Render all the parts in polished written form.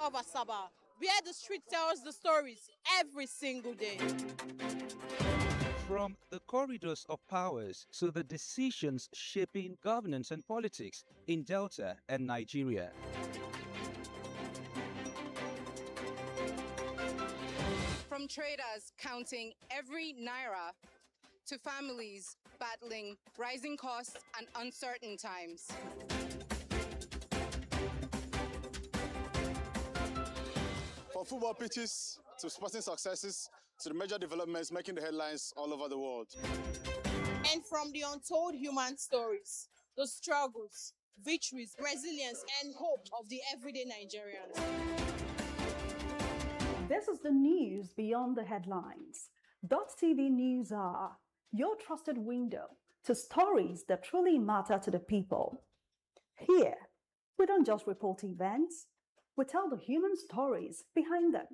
of Asaba, where the street tells the stories every single day. From the corridors of powers to the decisions shaping governance and politics in Delta and Nigeria. From traders counting every naira to families battling rising costs and uncertain times. From football pitches to sporting successes to the major developments making the headlines all over the world. And from the untold human stories, the struggles, victories, resilience, and hope of the everyday Nigerians. This is the news beyond the headlines. Dott TV News are your trusted window to stories that truly matter to the people. Here, we don't just report events, we tell the human stories behind them.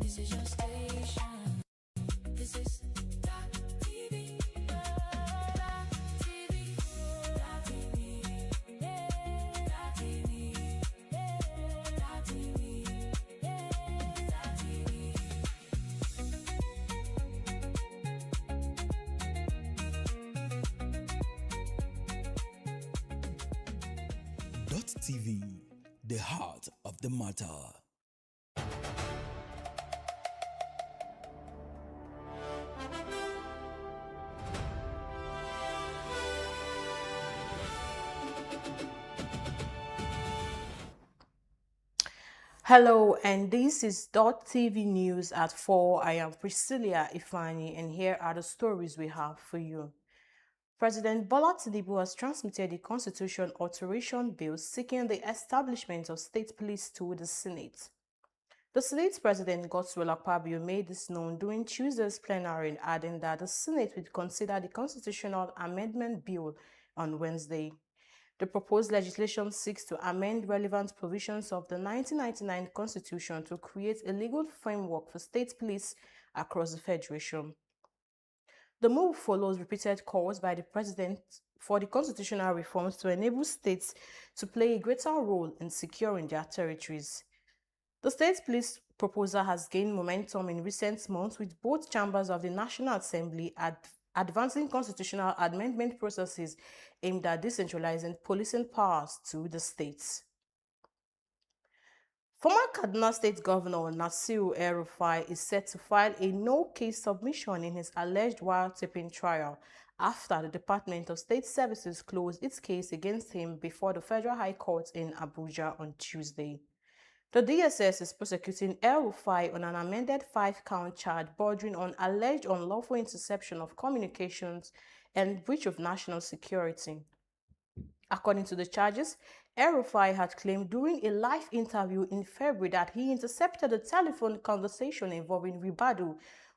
This is your station. This is Dott TV. Dott TV. Dott TV. Yeah. Dott TV. Yeah. Dott TV. Yeah. Dott TV. Dott TV, the heart of the matter. Hello, and this is Dott TV News at 4. I am Priscilla Ifani, and here are the stories we have for you. President Bola Tinubu has transmitted the Constitution Alteration Bill seeking the establishment of state police to the Senate. The Senate President Godswill Akpabio made this known during Tuesday's plenary, adding that the Senate would consider the Constitutional Amendment Bill on Wednesday. The proposed legislation seeks to amend relevant provisions of the 1999 Constitution to create a legal framework for state police across the Federation. The move follows repeated calls by the President for the constitutional reforms to enable states to play a greater role in securing their territories. The state police proposal has gained momentum in recent months, with both chambers of the National Assembly advancing constitutional amendment processes aimed at decentralizing policing powers to the states. Former Kaduna State Governor Nasiru El-Rufai is set to file a no-case submission in his alleged wiretapping trial after the Department of State Services closed its case against him before the Federal High Court in Abuja on Tuesday. The DSS is prosecuting El-Rufai on an amended 5-count charge bordering on alleged unlawful interception of communications and breach of national security. According to the charges, El-Rufai had claimed during a live interview in February that he intercepted a telephone conversation involving Ribadu,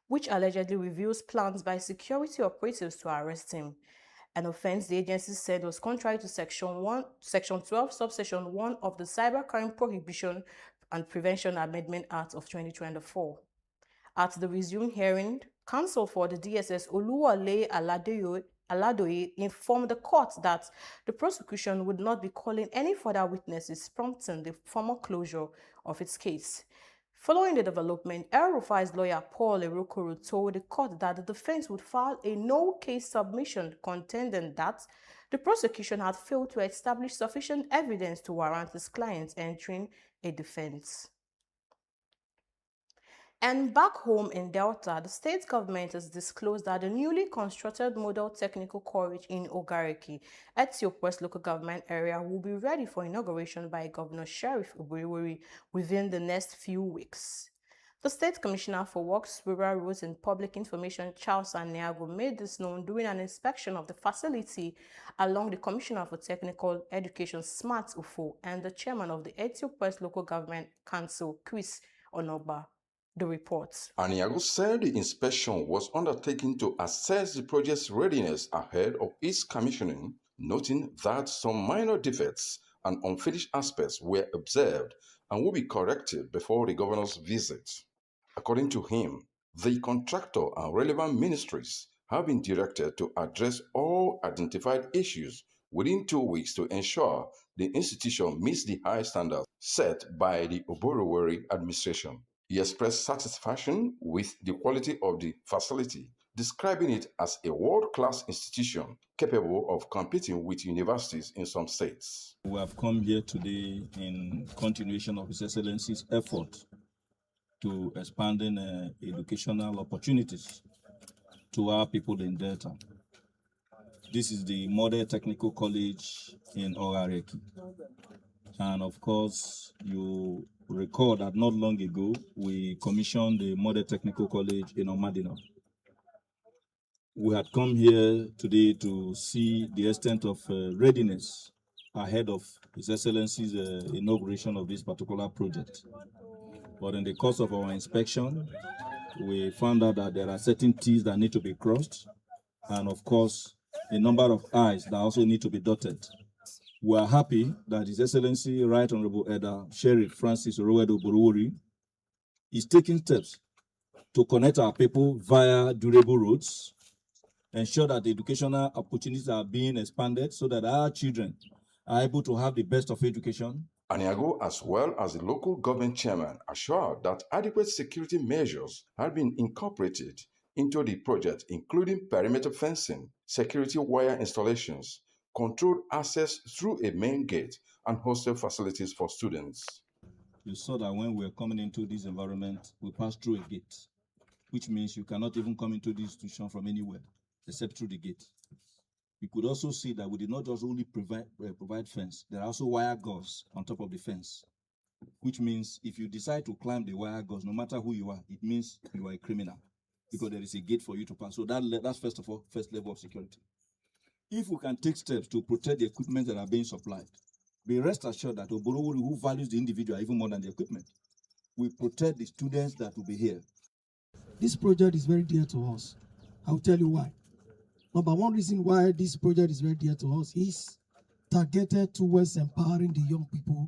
which allegedly reveals plans by security operatives to arrest him. An offense the agency said was contrary to Section 12, Subsection 1 of the Cybercrime Prohibition and Prevention Amendment Act of 2024. At the resumed hearing, counsel for the DSS Oluwale Aladoye informed the court that the prosecution would not be calling any further witnesses, prompting the formal closure of its case. Following the development, El-Rufai's lawyer Paul Erokoro told the court that the defense would file a no-case submission contending that the prosecution had failed to establish sufficient evidence to warrant his client entering a defense. And back home in Delta, the state government has disclosed that the newly constructed Model Technical College in Ogareki, Etiop West local government area, will be ready for inauguration by Governor Sheriff Obriwori within the next few weeks. The State Commissioner for Works, Rural Roads and Public Information, Charles Aniago, made this known during an inspection of the facility along the Commissioner for Technical Education, Smart Ufo, and the Chairman of the Etiop West Local Government Council, Chris Onoba. The reports. Aniago said the inspection was undertaken to assess the project's readiness ahead of its commissioning, noting that some minor defects and unfinished aspects were observed and will be corrected before the governor's visit. According to him, the contractor and relevant ministries have been directed to address all identified issues within 2 weeks to ensure the institution meets the high standards set by the Oborowori administration. He expressed satisfaction with the quality of the facility, describing it as a world-class institution capable of competing with universities in some states. We have come here today in continuation of His Excellency's effort to expanding educational opportunities to our people in Delta. This is the Model Technical College in Orareki. And of course, you recall that not long ago, we commissioned the Model Technical College in Omadino. We had come here today to see the extent of readiness ahead of His Excellency's inauguration of this particular project. But in the course of our inspection, we found out that there are certain T's that need to be crossed, and of course, a number of I's that also need to be dotted. We are happy that His Excellency Right Honorable Elder Sheriff Francis Orowedo Borowori is taking steps to connect our people via durable roads, ensure that the educational opportunities are being expanded so that our children are able to have the best of education. Aniago, as well as the local government chairman, assured that adequate security measures have been incorporated into the project, including perimeter fencing, security wire installations, controlled access through a main gate, and hostel facilities for students. You saw that when we were coming into this environment, we passed through a gate, which means you cannot even come into the institution from anywhere except through the gate. You could also see that we did not just only provide fence, there are also wire gauze on top of the fence, which means if you decide to climb the wire gauze, no matter who you are, it means you are a criminal because there is a gate for you to pass. So that's first of all, first level of security. If we can take steps to protect the equipment that are being supplied, be rest assured that Oborowori, who values the individual even more than the equipment, will protect the students that will be here. This project is very dear to us. I'll tell you why. Number one reason why this project is very dear to us is targeted towards empowering the young people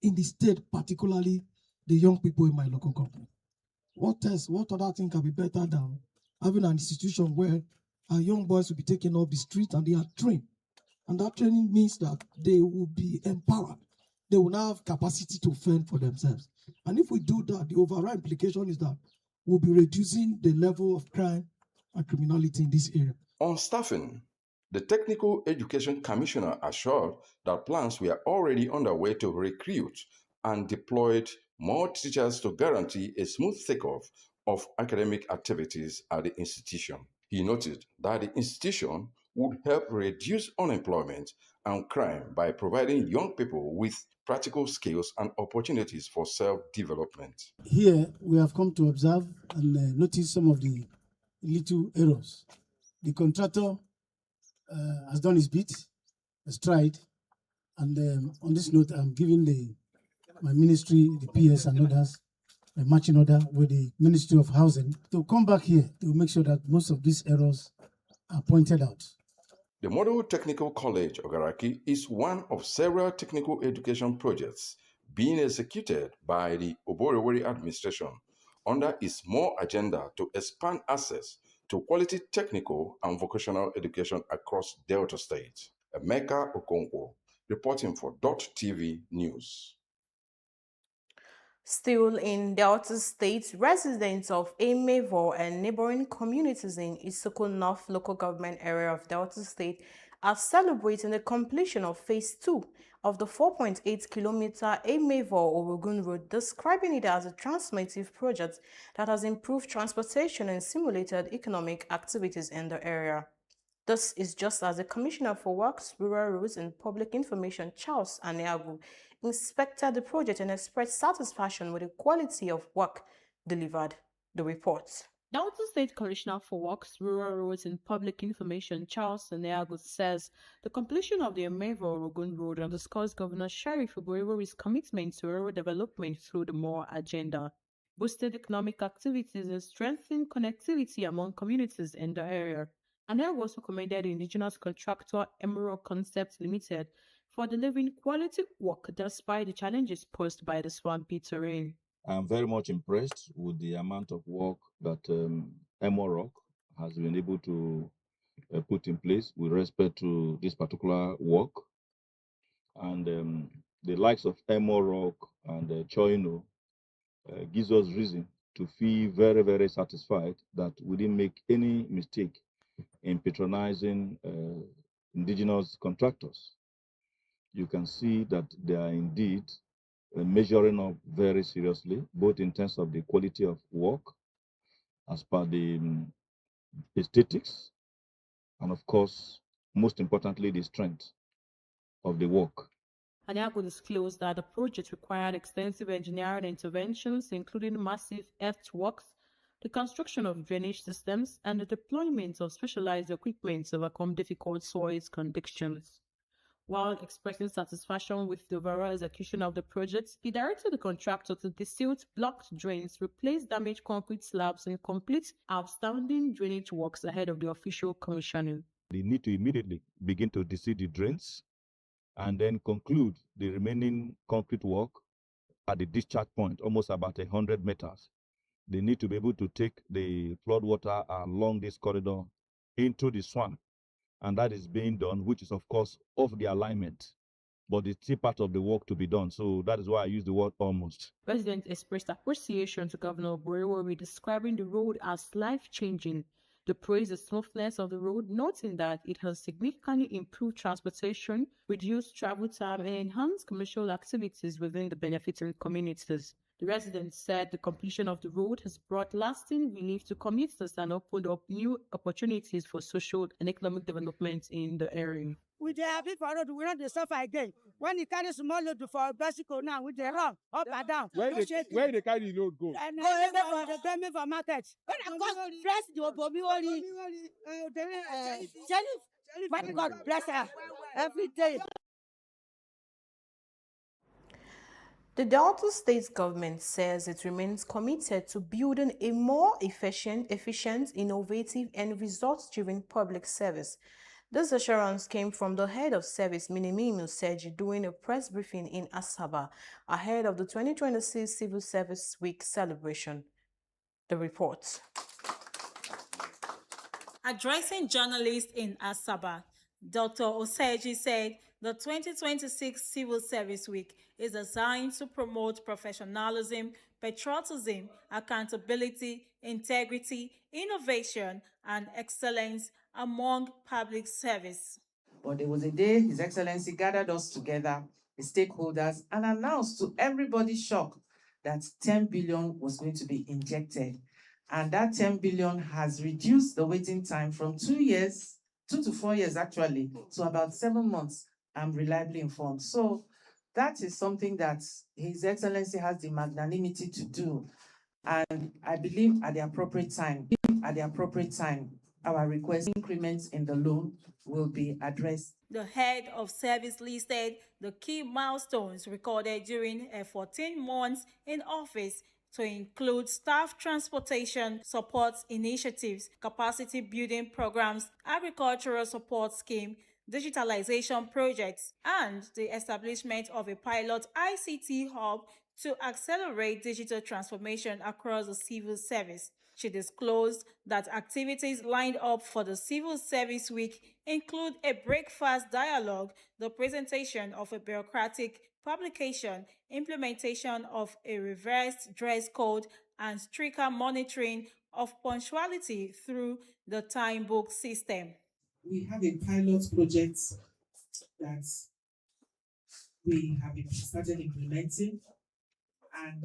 in the state, particularly the young people in my local government. What other thing can be better than having an institution where our young boys will be taken off the street and they are trained? And that training means that they will be empowered. They will now have capacity to fend for themselves. And if we do that, the overall implication is that we'll be reducing the level of crime and criminality in this area. On staffing, the Technical Education Commissioner assured that plans were already underway to recruit and deploy more teachers to guarantee a smooth takeoff of academic activities at the institution. He noted that the institution would help reduce unemployment and crime by providing young people with practical skills and opportunities for self-development. Here, we have come to observe and notice some of the little errors. The contractor has done his bit, has tried, and on this note, I'm giving my ministry, the PS and others, a matching order with the Ministry of Housing to come back here to make sure that most of these errors are pointed out. The Model Technical College Ogaraki is one of several technical education projects being executed by the Oborowori administration under its more agenda to expand access to quality technical and vocational education across Delta State. Emeka Okonkwo, reporting for Dott TV News. Still in Delta State, residents of Emevo and neighboring communities in Isoko North local government area of Delta State are celebrating the completion of Phase 2 of the 4.8-kilometer Emevo-Orogun Road, describing it as a transformative project that has improved transportation and stimulated economic activities in the area. This is just as the Commissioner for Works, Rural Roads and Public Information, Charles Aniagu, inspected the project and expressed satisfaction with the quality of work delivered. The report. Delta State Commissioner for Works, Rural Roads and Public Information, Charles Aniagu, says the completion of the Emevo-Orogun Road underscores Governor Sheriff Oborowori's commitment to rural development through the MORE agenda, boosted economic activities and strengthened connectivity among communities in the area. Aniagu also commended the indigenous contractor Emerald Concepts Limited for delivering quality work despite the challenges posed by the swampy terrain. I'm very much impressed with the amount of work that Emerald has been able to put in place with respect to this particular work. And the likes of Emo Rock and Choino gives us reason to feel very, very satisfied that we didn't make any mistake in patronizing indigenous contractors. You can see that they are indeed measuring up very seriously, both in terms of the quality of work, as per the aesthetics, and of course, most importantly, the strength of the work. Aniago disclosed that the project required extensive engineering interventions, including massive earthworks, the construction of drainage systems, and the deployment of specialized equipment to overcome difficult soil conditions. While expressing satisfaction with the overall execution of the project, he directed the contractor to desilt blocked drains, replace damaged concrete slabs, and complete outstanding drainage works ahead of the official commissioning. They need to immediately begin to desilt the drains and then conclude the remaining concrete work at the discharge point, almost about 100 meters. They need to be able to take the flood water along this corridor into the swamp, and that is being done, which is of course off the alignment, but it's still part of the work to be done. So that is why I use the word almost. Residents expressed appreciation to Governor Boriwori, describing the road as life-changing. They praised the smoothness of the road, noting that it has significantly improved transportation, reduced travel time, and enhanced commercial activities within the benefiting communities. The residents said the completion of the road has brought lasting relief to commuters and opened up new opportunities for social and economic development in the area. We dey happy for road, we not dey suffer again. When you carry small load for bicycle now, we dey run up and down. Where they carry the load go? And go the payment for market. When I got bless the Obomiwori, Jenny, God bless her every day. The Delta State government says it remains committed to building a more efficient, innovative, and results-driven public service. This assurance came from the head of service, Minimino Sergi, during a press briefing in Asaba ahead of the 2026 Civil Service Week celebration. The report. Addressing journalists in Asaba, Dr. Oseji said the 2026 Civil Service Week is designed to promote professionalism, patriotism, accountability, integrity, innovation, and excellence among public service. But there was a day His Excellency gathered us together, the stakeholders, and announced to everybody's shock that 10 billion was going to be injected. And that 10 billion has reduced the waiting time from 2 years, 2 to 4 years actually, to about 7 months, I'm reliably informed. So that is something that His Excellency has the magnanimity to do. And I believe at the appropriate time, our request increments in the loan will be addressed. The head of service listed the key milestones recorded during her 14 months in office to include staff transportation support initiatives, capacity building programs, agricultural support scheme, digitalization projects, and the establishment of a pilot ICT hub to accelerate digital transformation across the civil service. She disclosed that activities lined up for the Civil Service Week include a breakfast dialogue, the presentation of a bureaucratic publication, implementation of a reversed dress code, and stricter monitoring of punctuality through the time book system. We have a pilot project that we have started implementing, and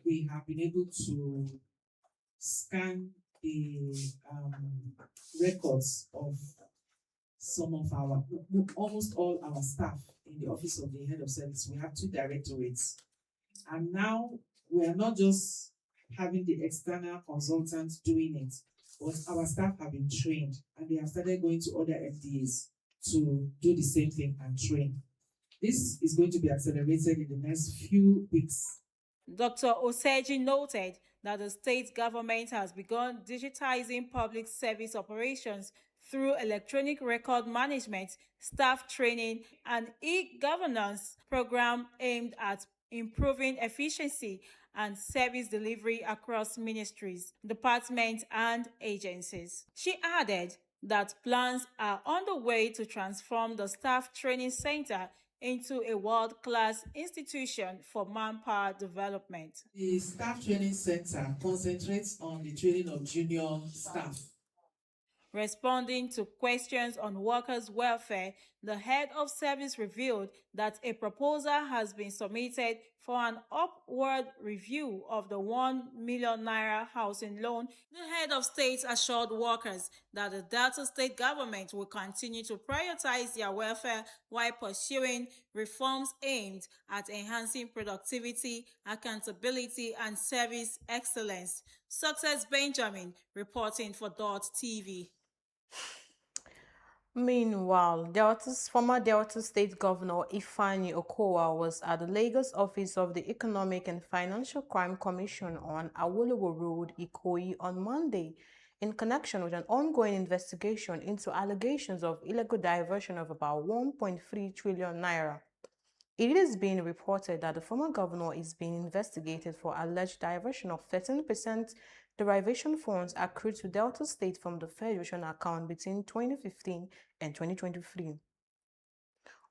we have been able to scan the records of some of our, almost all our staff in the office of the head of service. We have 2 directorates. And now we are not just having the external consultants doing it, but our staff have been trained and they have started going to other FDAs to do the same thing and train. This is going to be accelerated in the next few weeks. Dr. Oseji noted that the state government has begun digitizing public service operations through electronic record management, staff training, and e-governance program aimed at improving efficiency and service delivery across ministries, departments, and agencies. She added that plans are underway to transform the Staff Training Center into a world-class institution for manpower development. The Staff Training Center concentrates on the training of junior staff. Responding to questions on workers' welfare, the head of service revealed that a proposal has been submitted for an upward review of the 1 million naira housing loan. The head of state assured workers that the Delta state government will continue to prioritize their welfare while pursuing reforms aimed at enhancing productivity, accountability, and service excellence. Success Benjamin reporting for Dott TV. Meanwhile, former Delta State Governor Ifeanyi Okowa was at the Lagos office of the Economic and Financial Crime Commission on Awolowo Road, Ikoyi, on Monday in connection with an ongoing investigation into allegations of illegal diversion of about 1.3 trillion naira. It is being reported that the former governor is being investigated for alleged diversion of 13% derivation funds accrued to Delta State from the Federation account between 2015 and 2023.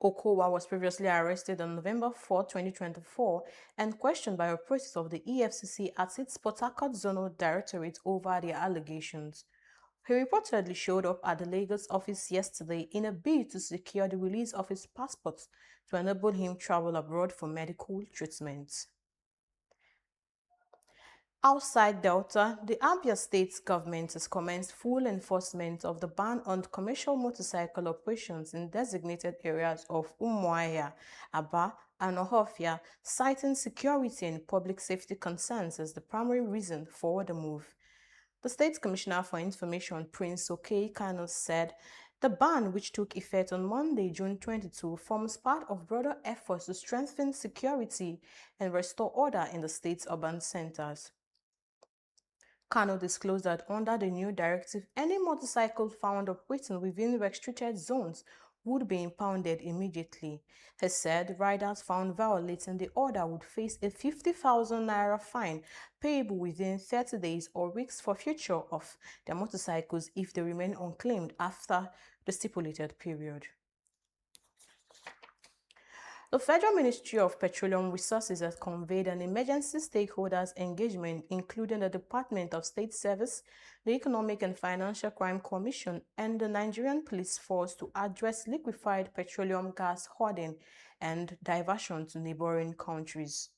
Okowa was previously arrested on November 4, 2024 and questioned by operatives of the EFCC at its Port Harcourt Zonal Directorate over the allegations. He reportedly showed up at the Lagos office yesterday in a bid to secure the release of his passport to enable him travel abroad for medical treatment. Outside Delta, the Abia State government has commenced full enforcement of the ban on commercial motorcycle operations in designated areas of Umuahia, Aba, and Ohofia, citing security and public safety concerns as the primary reason for the move. The State Commissioner for Information, Prince Okey Kano, said the ban, which took effect on Monday, June 22, forms part of broader efforts to strengthen security and restore order in the state's urban centers. Kano disclosed that under the new directive, any motorcycle found operating within restricted zones would be impounded immediately. He said riders found violating the order would face a 50,000 naira fine payable within 30 days or weeks for future of their motorcycles if they remain unclaimed after the stipulated period. The Federal Ministry of Petroleum Resources has convened an emergency stakeholders engagement, including the Department of State Service, the Economic and Financial Crime Commission, and the Nigerian Police Force to address liquefied petroleum gas hoarding and diversion to neighboring countries.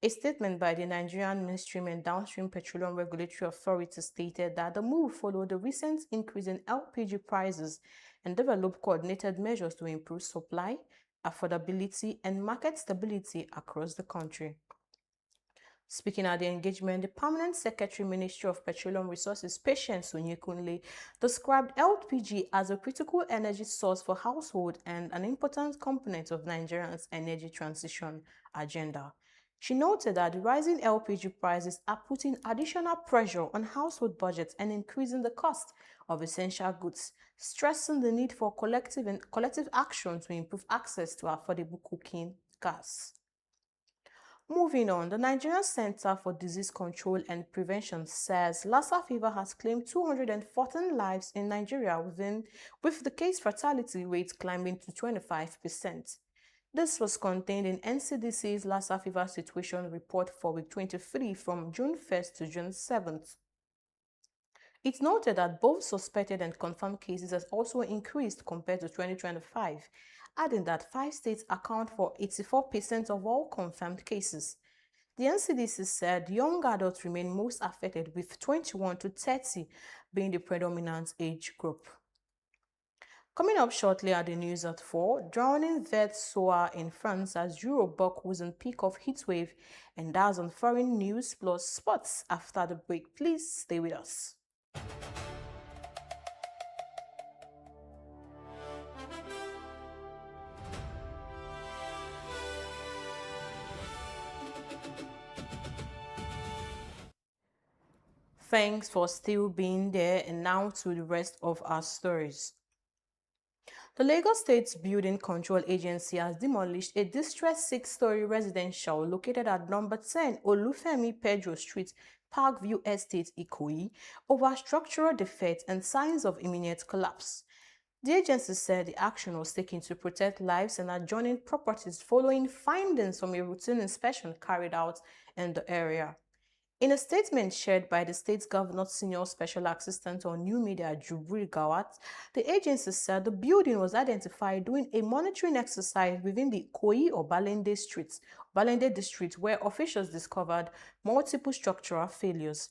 A statement by the Nigerian Midstream and Downstream Petroleum Regulatory Authority stated that the move followed the recent increase in LPG prices and developed coordinated measures to improve supply, affordability, and market stability across the country. Speaking at the engagement, the Permanent Secretary, Ministry of Petroleum Resources, Patience Onyekunle, described LPG as a critical energy source for households and an important component of Nigeria's energy transition agenda. She noted that the rising LPG prices are putting additional pressure on household budgets and increasing the cost of essential goods, stressing the need for collective action to improve access to affordable cooking gas. Moving on, the Nigerian Center for Disease Control and Prevention says Lassa fever has claimed 214 lives in Nigeria, with the case fatality rate climbing to 25%. This was contained in NCDC's Lassa fever situation report for week 23 from June 1st to June 7th. It noted that both suspected and confirmed cases has also increased compared to 2025, adding that 5 states account for 84% of all confirmed cases. The NCDC said young adults remain most affected, with 21 to 30 being the predominant age group. Coming up shortly at the news at 4, drowning deaths soar in France as Europe buckles in peak of heatwave, and that's on foreign news plus sports after the break. Please stay with us. Thanks for still being there, and now to the rest of our stories. The Lagos State Building Control Agency has demolished a distressed 6-story residential located at number 10 Olufemi Pedro Street, Parkview Estate, Ikoyi, over structural defects and signs of imminent collapse. The agency said the action was taken to protect lives and adjoining properties following findings from a routine inspection carried out in the area. In a statement shared by the state governor's senior special assistant on new media, Jubril Gawat, the agency said the building was identified during a monitoring exercise within the Ikoyi or Balende district, where officials discovered multiple structural failures.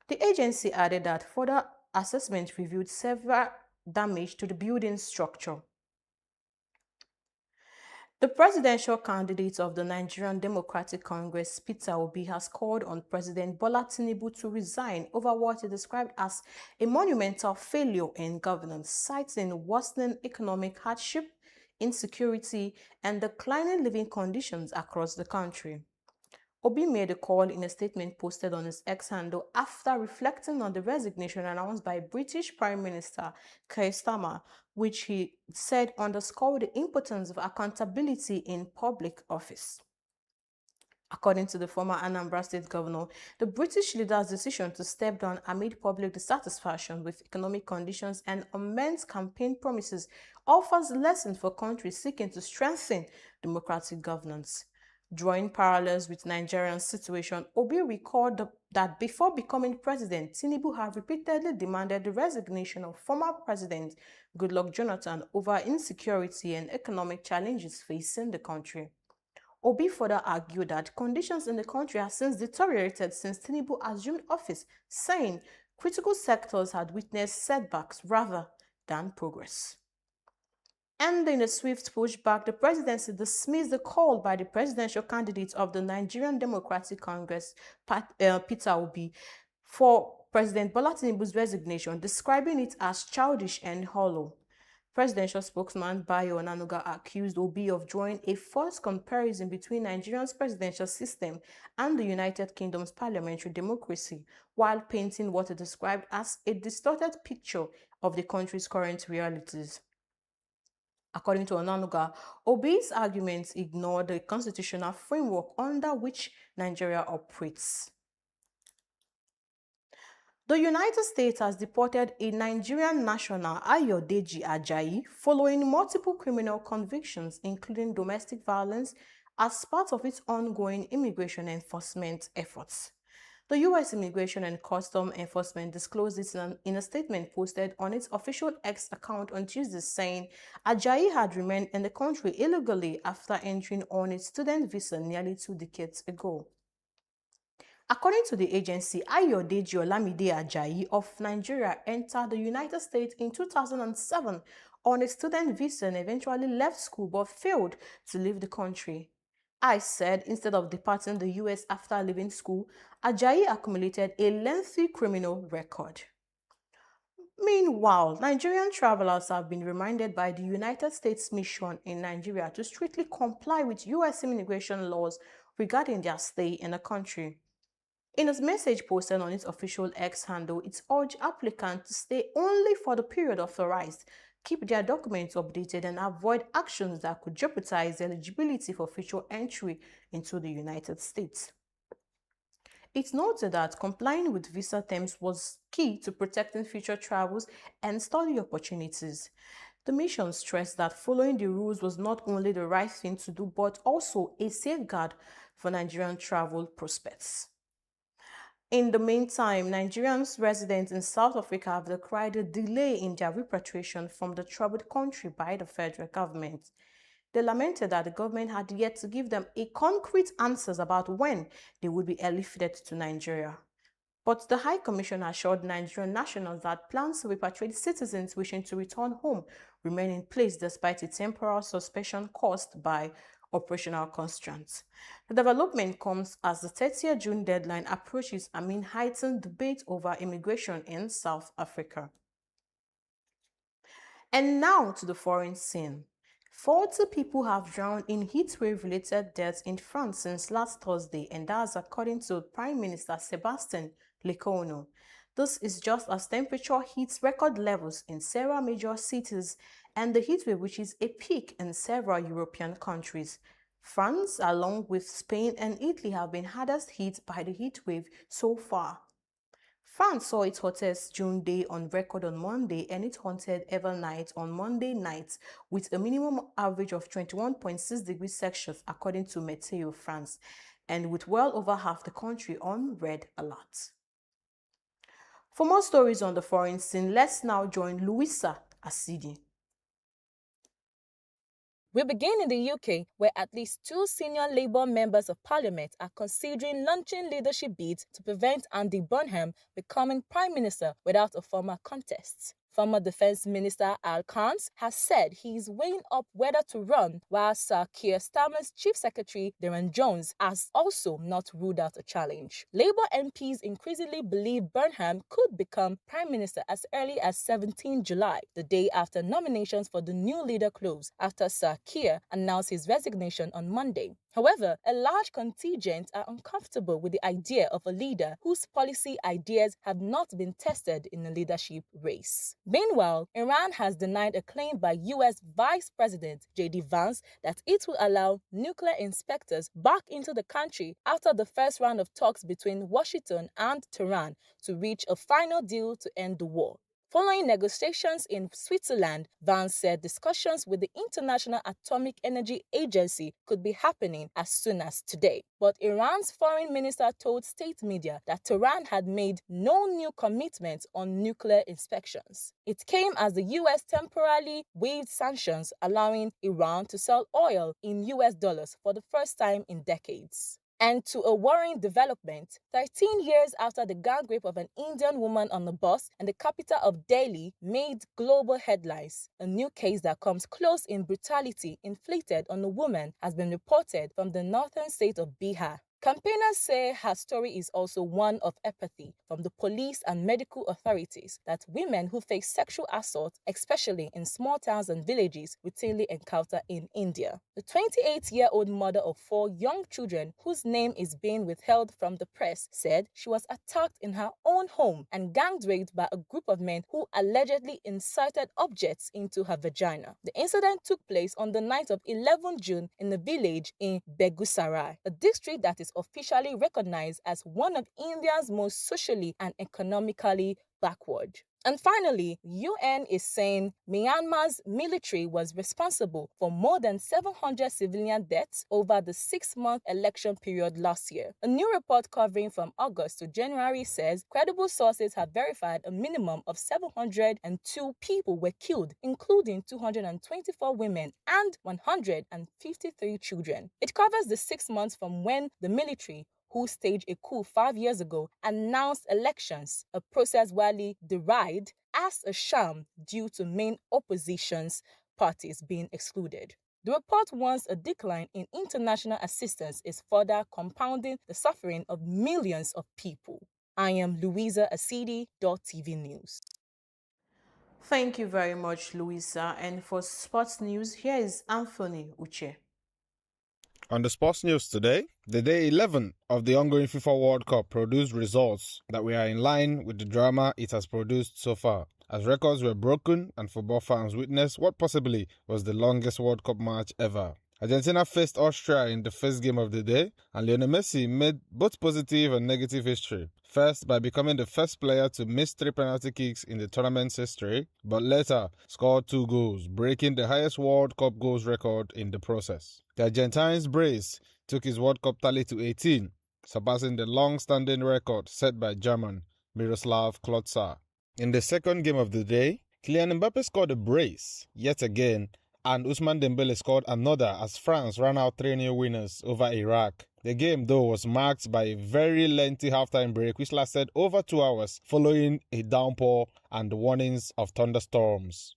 The agency added that further assessment revealed severe damage to the building structure. The presidential candidate of the Nigerian Democratic Congress, Peter Obi, has called on President Bola Tinubu to resign over what he described as a monumental failure in governance, citing worsening economic hardship, insecurity, and declining living conditions across the country. Obi made a call in a statement posted on his X handle after reflecting on the resignation announced by British Prime Minister Keir Starmer, which he said underscored the importance of accountability in public office. According to the former Anambra State Governor, the British leader's decision to step down amid public dissatisfaction with economic conditions and immense campaign promises offers lessons for countries seeking to strengthen democratic governance. Drawing parallels with Nigeria's situation, Obi recalled that before becoming president, Tinubu had repeatedly demanded the resignation of former President Goodluck Jonathan over insecurity and economic challenges facing the country. Obi further argued that conditions in the country have since deteriorated since Tinubu assumed office, saying critical sectors had witnessed setbacks rather than progress. And in a swift pushback, the presidency dismissed the call by the presidential candidate of the Nigerian Democratic Congress, Peter Obi, for President Bola Tinubu's resignation, describing it as childish and hollow. Presidential spokesman Bayo Onanuga accused Obi of drawing a false comparison between Nigeria's presidential system and the United Kingdom's parliamentary democracy, while painting what he described as a distorted picture of the country's current realities. According to Onanuga, Obi's arguments ignore the constitutional framework under which Nigeria operates. The United States has deported a Nigerian national, Ayodeji Ajayi, following multiple criminal convictions, including domestic violence, as part of its ongoing immigration enforcement efforts. The U.S. Immigration and Customs Enforcement disclosed this in a statement posted on its official X account on Tuesday, saying Ajayi had remained in the country illegally after entering on a student visa nearly 2 decades ago. According to the agency, Ayodeji Olamide Ajayi of Nigeria entered the United States in 2007 on a student visa and eventually left school but failed to leave the country. I said instead of departing the US after leaving school, Ajayi accumulated a lengthy criminal record. Meanwhile, Nigerian travelers have been reminded by the United States mission in Nigeria to strictly comply with US immigration laws regarding their stay in the country. In a message posted on its official X handle, it urged applicants to stay only for the period authorized, keep their documents updated, and avoid actions that could jeopardize eligibility for future entry into the United States. It noted that complying with visa terms was key to protecting future travels and study opportunities. The mission stressed that following the rules was not only the right thing to do, but also a safeguard for Nigerian travel prospects. In the meantime, Nigerians residents in South Africa have decried a delay in their repatriation from the troubled country by the federal government. They lamented that the government had yet to give them a concrete answers about when they would be airlifted to Nigeria. But the High Commission assured Nigerian nationals that plans to repatriate citizens wishing to return home remain in place despite a temporal suspension caused by operational constraints. The development comes as the 30th June deadline approaches amid heightened debate over immigration in South Africa. And now to the foreign scene. 40 people have drowned in heatwave-related deaths in France since last Thursday, and that's according to Prime Minister Sébastien Lecornu. This is just as temperature hits record levels in several major cities and the heatwave reaches a peak in several European countries. France, along with Spain and Italy, have been hardest hit by the heatwave so far. France saw its hottest June day on record on Monday and its haunted ever night on Monday night with a minimum average of 21.6 degrees Celsius according to Meteo France, and with well over half the country on red alert. For more stories on the foreign scene, let's now join Louisa Asidi. We begin in the UK, where at least 2 senior Labour members of Parliament are considering launching leadership bids to prevent Andy Burnham becoming Prime Minister without a formal contest. Former Defence Minister Al Khans has said he is weighing up whether to run, while Sir Keir Starmer's Chief Secretary Darren Jones has also not ruled out a challenge. Labour MPs increasingly believe Burnham could become Prime Minister as early as 17 July, the day after nominations for the new leader close, after Sir Keir announced his resignation on Monday. However, a large contingent are uncomfortable with the idea of a leader whose policy ideas have not been tested in a leadership race. Meanwhile, Iran has denied a claim by U.S. Vice President J.D. Vance that it will allow nuclear inspectors back into the country after the first round of talks between Washington and Tehran to reach a final deal to end the war. Following negotiations in Switzerland, Vance said discussions with the International Atomic Energy Agency could be happening as soon as today. But Iran's foreign minister told state media that Tehran had made no new commitments on nuclear inspections. It came as the U.S. temporarily waived sanctions, allowing Iran to sell oil in U.S. dollars for the first time in decades. And to a worrying development, 13 years after the gang rape of an Indian woman on a bus in the capital of Delhi made global headlines, a new case that comes close in brutality inflicted on a woman has been reported from the northern state of Bihar. Campaigners say her story is also one of apathy from the police and medical authorities that women who face sexual assault, especially in small towns and villages, routinely encounter in India. The 28-year-old mother of 4 young children, whose name is being withheld from the press, said she was attacked in her own home and gang raped by a group of men who allegedly inserted objects into her vagina. The incident took place on the night of 11 June in a village in Begusarai, a district that is officially recognized as one of India's most socially and economically backward. And finally, UN is saying Myanmar's military was responsible for more than 700 civilian deaths over the 6-month election period last year. A new report covering from August to January says credible sources have verified a minimum of 702 people were killed, including 224 women and 153 children. It covers the 6 months from when the military, who staged a coup 5 years ago, announced elections, a process widely derided as a sham due to main opposition's parties being excluded. The report warns a decline in international assistance is further compounding the suffering of millions of people. I am Louisa Asidi, Dott TV News. Thank you very much, Louisa. And for sports news, here is Anthony Uche. On the sports news today, the day 11 of the ongoing FIFA World Cup produced results that were in line with the drama it has produced so far, as records were broken and football fans witnessed what possibly was the longest World Cup match ever. Argentina faced Austria in the first game of the day, and Lionel Messi made both positive and negative history. First, by becoming the first player to miss 3 penalty kicks in the tournament's history, but later scored 2 goals, breaking the highest World Cup goals record in the process. The Argentine's brace took his World Cup tally to 18, surpassing the long-standing record set by German Miroslav Klose. In the second game of the day, Kylian Mbappe scored a brace yet again, and Ousmane Dembele scored another as France ran out 3-0 winners over Iraq. The game, though, was marked by a very lengthy halftime break which lasted over 2 hours following a downpour and warnings of thunderstorms.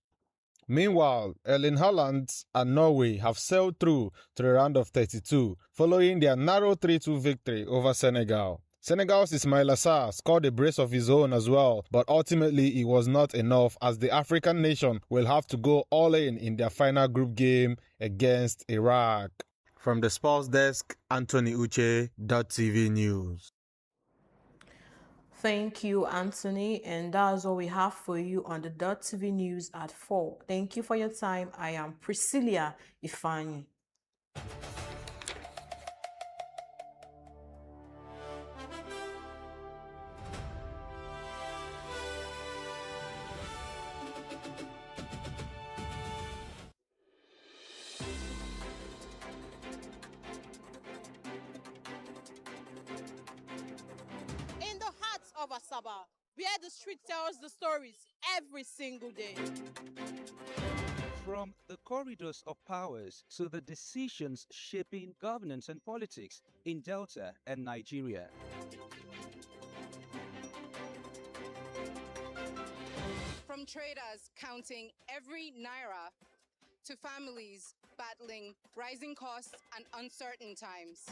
Meanwhile, Erling Haaland and Norway have sailed through to the round of 32 following their narrow 3-2 victory over Senegal. Senegal's Ismaila Sarr scored a brace of his own as well, but ultimately it was not enough as the African nation will have to go all in their final group game against Iraq. From the sports desk, Anthony Uche, Dott TV News. Thank you, Anthony. And that's all we have for you on the Dot TV News at 4. Thank you for your time. I am Priscilla Ifani. In the heart of Asaba, where the street tells the stories every single day. From the corridors of powers to the decisions shaping governance and politics in Delta and Nigeria. From traders counting every naira to families battling rising costs and uncertain times.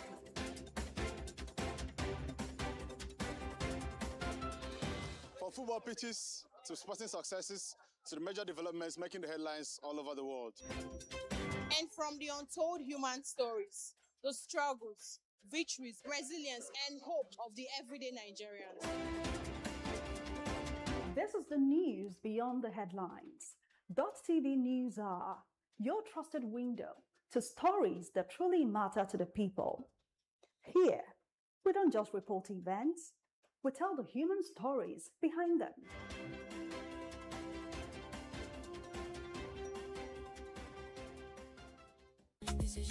From football pitches to sporting successes to the major developments making the headlines all over the world. And from the untold human stories, the struggles, victories, resilience, and hope of the everyday Nigerians. This is the news beyond the headlines. Dot TV News are your trusted window to stories that truly matter to the people. Here, we don't just report events, we tell the human stories behind them.